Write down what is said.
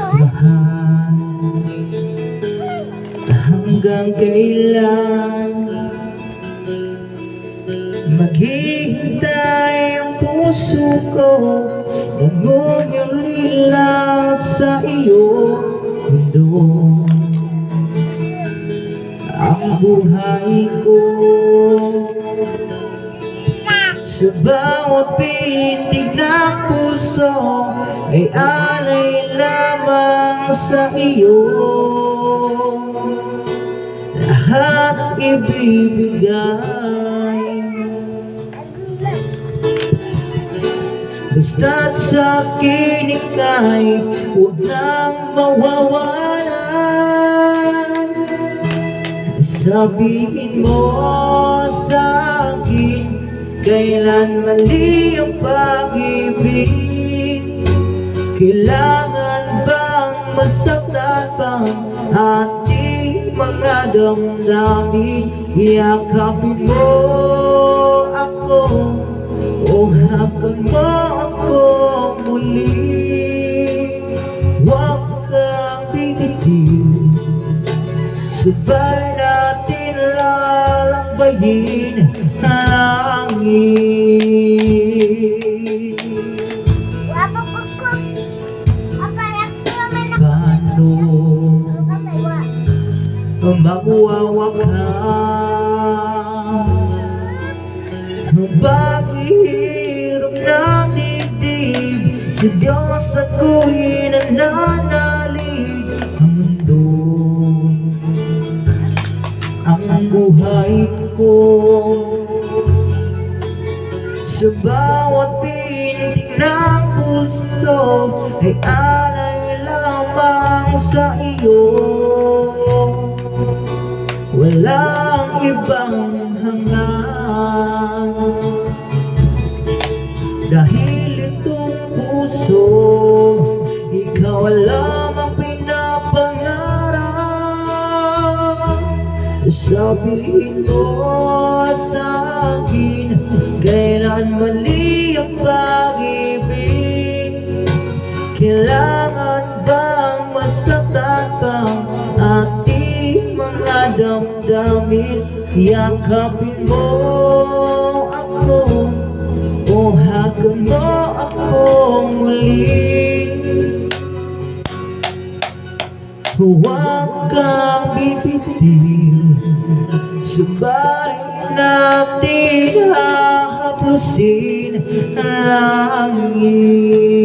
Mahal, hanggang kailan maghihintay ang puso ko, nangungulila sa iyong mundo. Ang buhay ko sa bawat pintig ng puso ay alay lamang sa iyo. Lahat ibibigay, basta't sa'kin ika'y huwag nang mawawalan. Sabihin mo sa'kin kailan mali ang pag-ibig. Kailangan bang masaktan pang ating mga damdamin? Yakapin mo ako o hakan mo ako muli. Huwag kang bibitiw, sabay natin lalakbayin ang langit. Paano magwawakas ang paghihirap ng dibdib? Sa Diyos ako'y nananalig. Ang mundo, ang buhay ko, sa bawat pintig ng puso ay alay lamang sa iyo. Walang ibang hangad, dahil itong puso ikaw lamang pinapangarap. Sabihin mo sa'kin kailan mali ang pag-ibig. Kailangan bang masaktan pang ating mga damdamin? Yakapin mo ako o hagan mo ako muli. Huwag kang bibitiw, sabay natin hahaplusin ang langit.